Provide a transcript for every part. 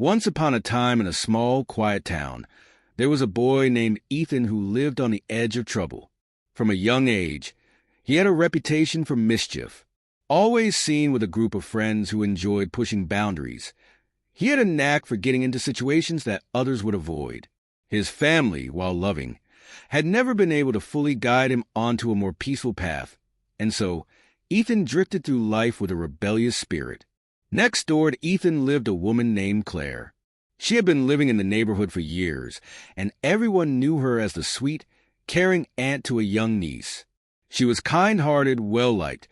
Once upon a time in a small, quiet town, there was a boy named Ethan who lived on the edge of trouble. From a young age, he had a reputation for mischief. Always seen with a group of friends who enjoyed pushing boundaries, he had a knack for getting into situations that others would avoid. His family, while loving, had never been able to fully guide him onto a more peaceful path, and so Ethan drifted through life with a rebellious spirit. Next door to Ethan lived a woman named Claire. She had been living in the neighborhood for years, and everyone knew her as the sweet, caring aunt to a young niece. She was kind-hearted, well-liked,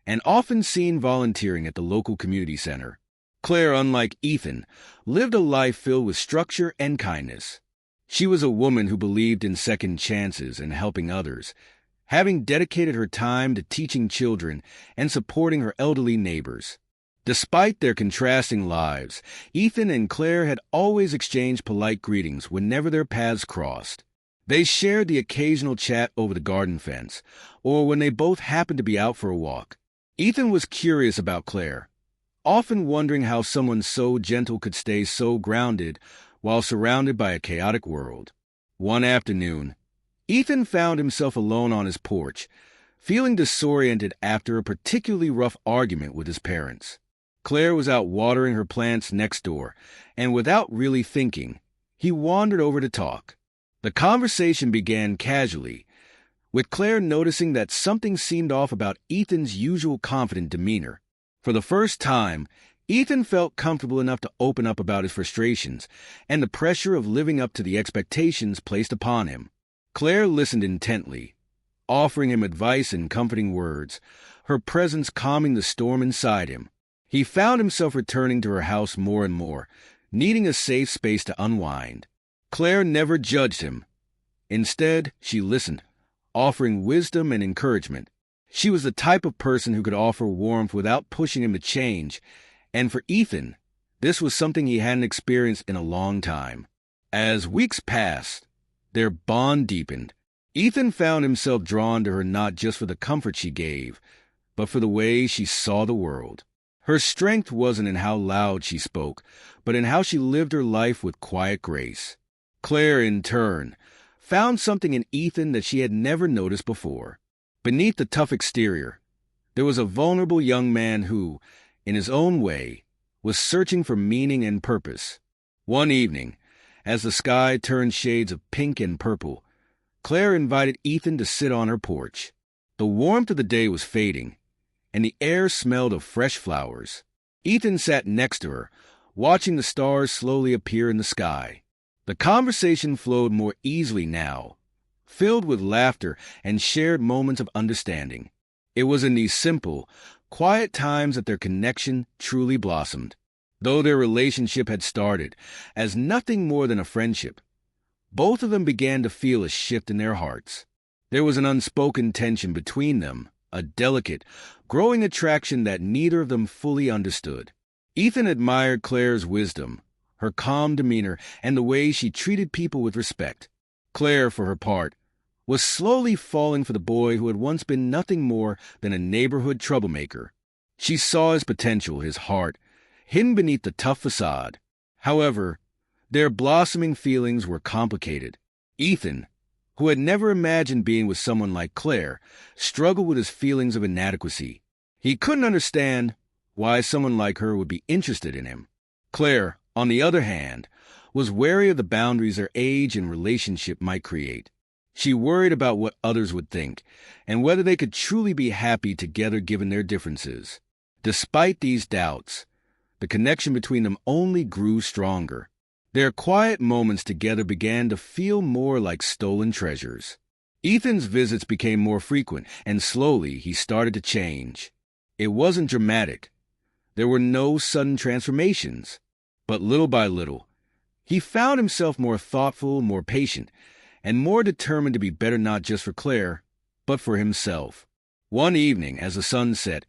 and often seen volunteering at the local community center. Claire, unlike Ethan, lived a life filled with structure and kindness. She was a woman who believed in second chances and helping others, having dedicated her time to teaching children and supporting her elderly neighbors. Despite their contrasting lives, Ethan and Claire had always exchanged polite greetings whenever their paths crossed. They shared the occasional chat over the garden fence, or when they both happened to be out for a walk. Ethan was curious about Claire, often wondering how someone so gentle could stay so grounded while surrounded by a chaotic world. One afternoon, Ethan found himself alone on his porch, feeling disoriented after a particularly rough argument with his parents. Claire was out watering her plants next door, and without really thinking, he wandered over to talk. The conversation began casually, with Claire noticing that something seemed off about Ethan's usual confident demeanor. For the first time, Ethan felt comfortable enough to open up about his frustrations and the pressure of living up to the expectations placed upon him. Claire listened intently, offering him advice and comforting words, her presence calming the storm inside him. He found himself returning to her house more and more, needing a safe space to unwind. Claire never judged him. Instead, she listened, offering wisdom and encouragement. She was the type of person who could offer warmth without pushing him to change, and for Ethan, this was something he hadn't experienced in a long time. As weeks passed, their bond deepened. Ethan found himself drawn to her not just for the comfort she gave, but for the way she saw the world. Her strength wasn't in how loud she spoke, but in how she lived her life with quiet grace. Claire, in turn, found something in Ethan that she had never noticed before. Beneath the tough exterior, there was a vulnerable young man who, in his own way, was searching for meaning and purpose. One evening, as the sky turned shades of pink and purple, Claire invited Ethan to sit on her porch. The warmth of the day was fading, and the air smelled of fresh flowers. Ethan sat next to her, watching the stars slowly appear in the sky. The conversation flowed more easily now, filled with laughter and shared moments of understanding. It was in these simple, quiet times that their connection truly blossomed. Though their relationship had started as nothing more than a friendship, both of them began to feel a shift in their hearts. There was an unspoken tension between them, a delicate, growing attraction that neither of them fully understood. Ethan admired Claire's wisdom, her calm demeanor, and the way she treated people with respect. Claire, for her part, was slowly falling for the boy who had once been nothing more than a neighborhood troublemaker. She saw his potential, his heart, hidden beneath the tough facade. However, their blossoming feelings were complicated. Ethan, who had never imagined being with someone like Claire, struggled with his feelings of inadequacy. He couldn't understand why someone like her would be interested in him. Claire, on the other hand, was wary of the boundaries their age and relationship might create. She worried about what others would think, and whether they could truly be happy together given their differences. Despite these doubts, the connection between them only grew stronger. Their quiet moments together began to feel more like stolen treasures. Ethan's visits became more frequent, and slowly he started to change. It wasn't dramatic. There were no sudden transformations. But little by little, he found himself more thoughtful, more patient, and more determined to be better not just for Claire, but for himself. One evening, as the sun set,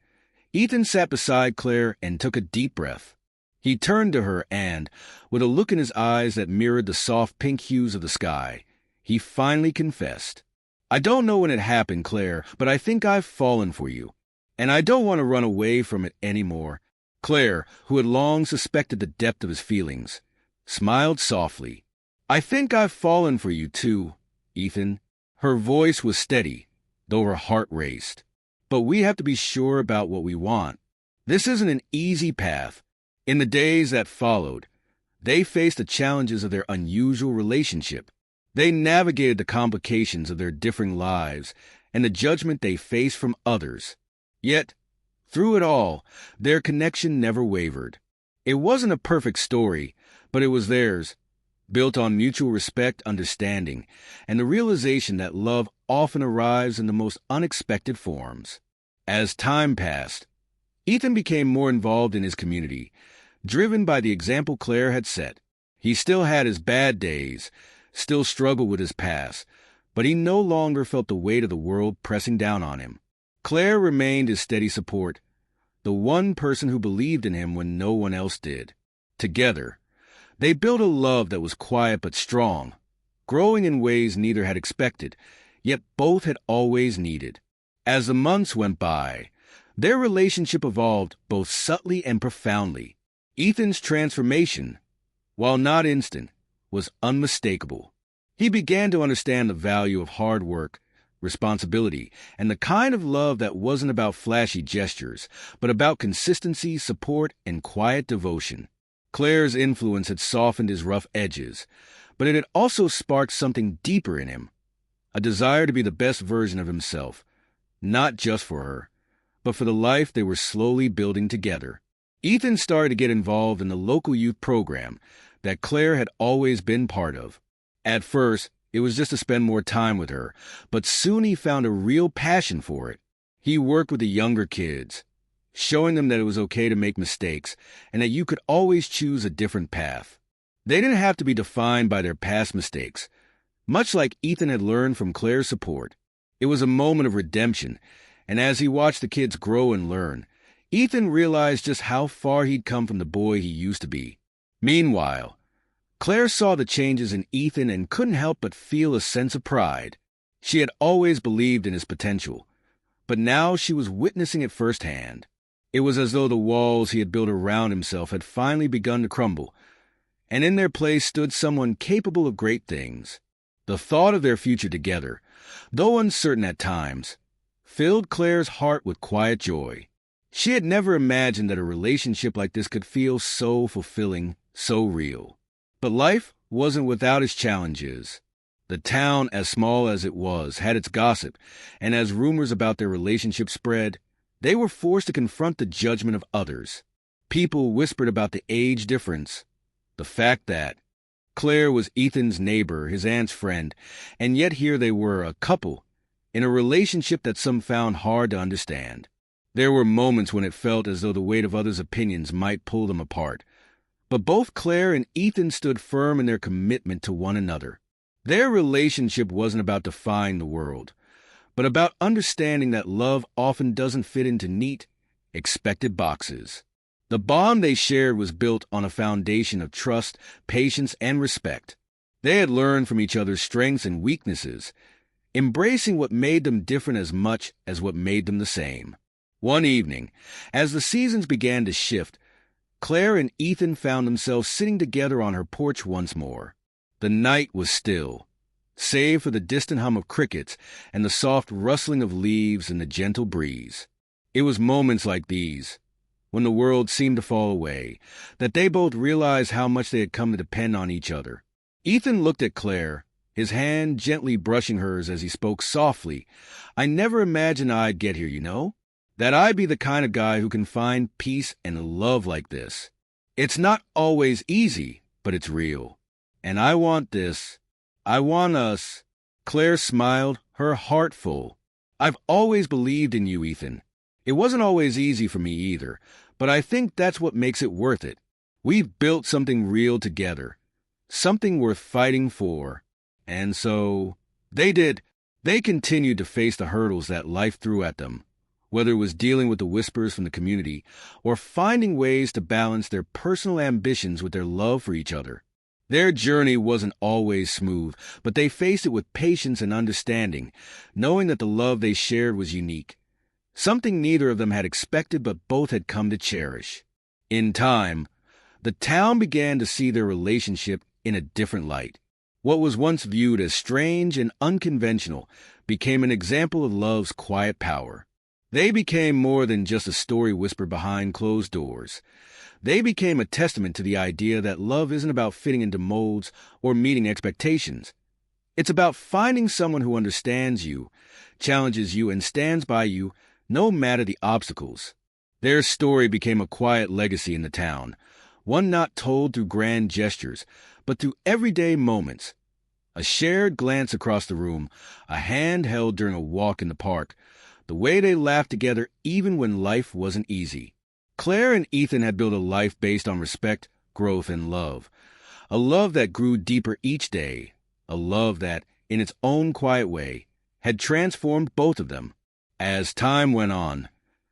Ethan sat beside Claire and took a deep breath. He turned to her and, with a look in his eyes that mirrored the soft pink hues of the sky, he finally confessed, "I don't know when it happened, Claire, but I think I've fallen for you, and I don't want to run away from it anymore." Claire, who had long suspected the depth of his feelings, smiled softly. "I think I've fallen for you too, Ethan." Her voice was steady, though her heart raced. "But we have to be sure about what we want. This isn't an easy path." In the days that followed, they faced the challenges of their unusual relationship. They navigated the complications of their differing lives and the judgment they faced from others. Yet, through it all, their connection never wavered. It wasn't a perfect story, but it was theirs, built on mutual respect, understanding, and the realization that love often arrives in the most unexpected forms. As time passed, Ethan became more involved in his community, driven by the example Claire had set. He still had his bad days, still struggled with his past, but he no longer felt the weight of the world pressing down on him. Claire remained his steady support, the one person who believed in him when no one else did. Together, they built a love that was quiet but strong, growing in ways neither had expected, yet both had always needed. As the months went by, their relationship evolved both subtly and profoundly. Ethan's transformation, while not instant, was unmistakable. He began to understand the value of hard work, responsibility, and the kind of love that wasn't about flashy gestures, but about consistency, support, and quiet devotion. Claire's influence had softened his rough edges, but it had also sparked something deeper in him, a desire to be the best version of himself, not just for her, but for the life they were slowly building together. Ethan started to get involved in the local youth program that Claire had always been part of. At first, it was just to spend more time with her, but soon he found a real passion for it. He worked with the younger kids, showing them that it was okay to make mistakes and that you could always choose a different path. They didn't have to be defined by their past mistakes, much like Ethan had learned from Claire's support. It was a moment of redemption, and as he watched the kids grow and learn, Ethan realized just how far he'd come from the boy he used to be. Meanwhile, Claire saw the changes in Ethan and couldn't help but feel a sense of pride. She had always believed in his potential, but now she was witnessing it firsthand. It was as though the walls he had built around himself had finally begun to crumble, and in their place stood someone capable of great things. The thought of their future together, though uncertain at times, filled Claire's heart with quiet joy. She had never imagined that a relationship like this could feel so fulfilling, so real. But life wasn't without its challenges. The town, as small as it was, had its gossip, and as rumors about their relationship spread, they were forced to confront the judgment of others. People whispered about the age difference, the fact that Claire was Ethan's neighbor, his aunt's friend, and yet here they were, a couple, in a relationship that some found hard to understand. There were moments when it felt as though the weight of others' opinions might pull them apart. But both Claire and Ethan stood firm in their commitment to one another. Their relationship wasn't about defying the world, but about understanding that love often doesn't fit into neat, expected boxes. The bond they shared was built on a foundation of trust, patience, and respect. They had learned from each other's strengths and weaknesses, embracing what made them different as much as what made them the same. One evening, as the seasons began to shift, Claire and Ethan found themselves sitting together on her porch once more. The night was still, save for the distant hum of crickets and the soft rustling of leaves in the gentle breeze. It was moments like these, when the world seemed to fall away, that they both realized how much they had come to depend on each other. Ethan looked at Claire, his hand gently brushing hers as he spoke softly. "I never imagined I'd get here, you know? That I'd be the kind of guy who can find peace and love like this. It's not always easy, but it's real. And I want this. I want us." Claire smiled, her heart full. "I've always believed in you, Ethan. It wasn't always easy for me either, but I think that's what makes it worth it. We've built something real together, something worth fighting for." And so, they did. They continued to face the hurdles that life threw at them, whether it was dealing with the whispers from the community or finding ways to balance their personal ambitions with their love for each other. Their journey wasn't always smooth, but they faced it with patience and understanding, knowing that the love they shared was unique, something neither of them had expected but both had come to cherish. In time, The town began to see their relationship in a different light. What was once viewed as strange and unconventional became an example of love's quiet power. They became more than just a story whispered behind closed doors. They became a testament to the idea that love isn't about fitting into molds or meeting expectations. It's about finding someone who understands you, challenges you, and stands by you no matter the obstacles. Their story became a quiet legacy in the town, one not told through grand gestures, but through everyday moments. A shared glance across the room, a hand held during a walk in the park, the way they laughed together even when life wasn't easy. Claire and Ethan had built a life based on respect, growth, and love. A love that grew deeper each day. A love that, in its own quiet way, had transformed both of them. As time went on,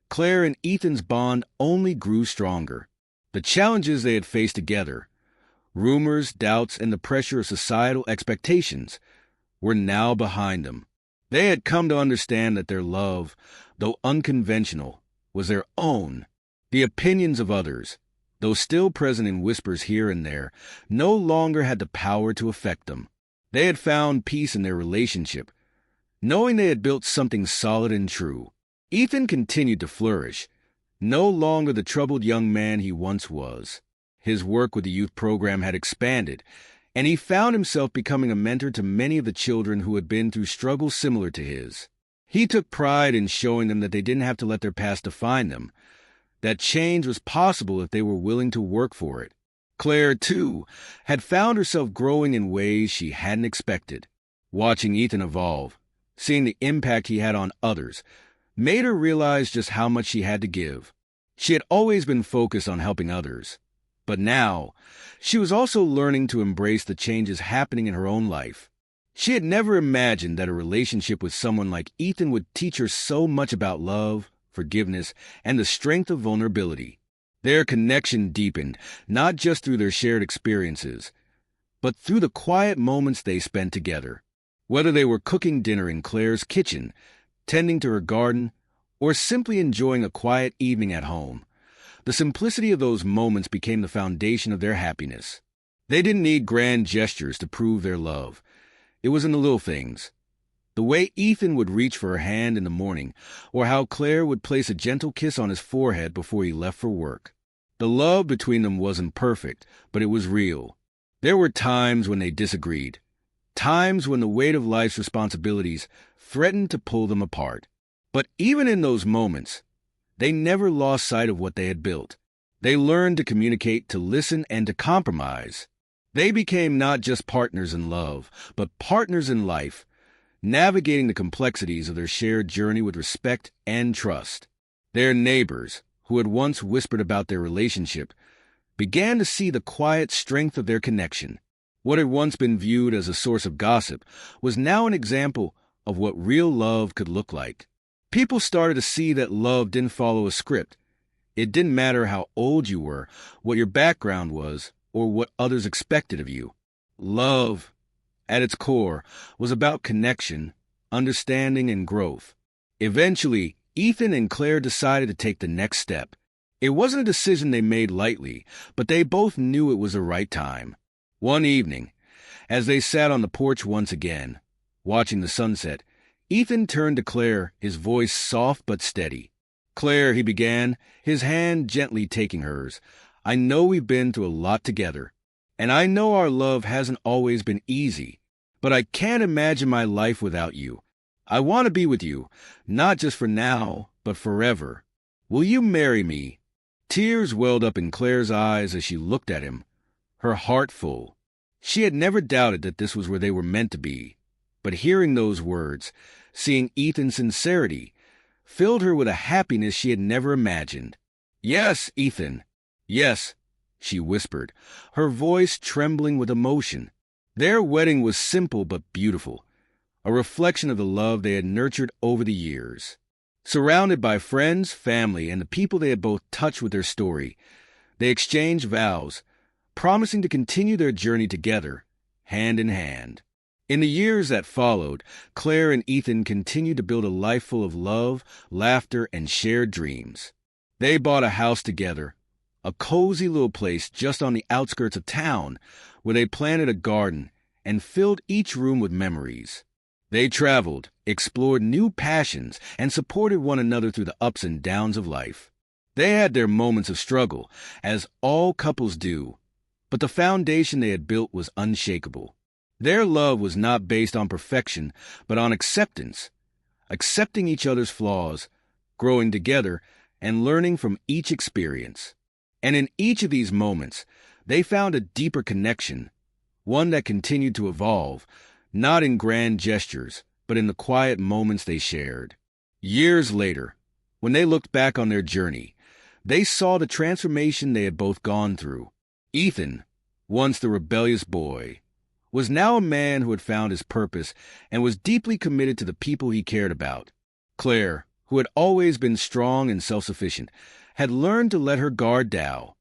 Claire and Ethan's bond only grew stronger. The challenges they had faced together, rumors, doubts, and the pressure of societal expectations, were now behind them. They had come to understand that their love, though unconventional, was their own. The opinions of others, though still present in whispers here and there, no longer had the power to affect them. They had found peace in their relationship, knowing they had built something solid and true. Ethan continued to flourish, no longer the troubled young man he once was. His work with the youth program had expanded, and he found himself becoming a mentor to many of the children who had been through struggles similar to his. He took pride in showing them that they didn't have to let their past define them, that change was possible if they were willing to work for it. Claire, too, had found herself growing in ways she hadn't expected. Watching Ethan evolve, seeing the impact he had on others, made her realize just how much she had to give. She had always been focused on helping others, but now she was also learning to embrace the changes happening in her own life. She had never imagined that a relationship with someone like Ethan would teach her so much about love, forgiveness, and the strength of vulnerability. Their connection deepened, not just through their shared experiences, but through the quiet moments they spent together. Whether they were cooking dinner in Claire's kitchen, tending to her garden, or simply enjoying a quiet evening at home, the simplicity of those moments became the foundation of their happiness. They didn't need grand gestures to prove their love. It was in the little things. The way Ethan would reach for her hand in the morning, or how Claire would place a gentle kiss on his forehead before he left for work. The love between them wasn't perfect, but it was real. There were times when they disagreed, times when the weight of life's responsibilities threatened to pull them apart. But even in those moments, they never lost sight of what they had built. They learned to communicate, to listen, and to compromise. They became not just partners in love, but partners in life, navigating the complexities of their shared journey with respect and trust. Their neighbors, who had once whispered about their relationship, began to see the quiet strength of their connection. What had once been viewed as a source of gossip was now an example of what real love could look like. People started to see that love didn't follow a script. It didn't matter how old you were, what your background was, or what others expected of you. Love, at its core, was about connection, understanding, and growth. Eventually, Ethan and Claire decided to take the next step. It wasn't a decision they made lightly, but they both knew it was the right time. One evening, as they sat on the porch once again, watching the sunset, Ethan turned to Claire, his voice soft but steady. "Claire," he began, his hand gently taking hers, "I know we've been through a lot together, and I know our love hasn't always been easy, but I can't imagine my life without you. I want to be with you, not just for now, but forever. Will you marry me?" Tears welled up in Claire's eyes as she looked at him, her heart full. She had never doubted that this was where they were meant to be, but hearing those words, seeing Ethan's sincerity, filled her with a happiness she had never imagined. "Yes, Ethan, yes," she whispered, her voice trembling with emotion. Their wedding was simple but beautiful, a reflection of the love they had nurtured over the years. Surrounded by friends, family, and the people they had both touched with their story, they exchanged vows, promising to continue their journey together, hand in hand. In the years that followed, Claire and Ethan continued to build a life full of love, laughter, and shared dreams. They bought a house together, a cozy little place just on the outskirts of town where they planted a garden and filled each room with memories. They traveled, explored new passions, and supported one another through the ups and downs of life. They had their moments of struggle, as all couples do, but the foundation they had built was unshakable. Their love was not based on perfection, but on acceptance, accepting each other's flaws, growing together, and learning from each experience. And in each of these moments, they found a deeper connection, one that continued to evolve, not in grand gestures, but in the quiet moments they shared. Years later, when they looked back on their journey, they saw the transformation they had both gone through. Ethan, once the rebellious boy, was now a man who had found his purpose and was deeply committed to the people he cared about. Claire, who had always been strong and self-sufficient, had learned to let her guard down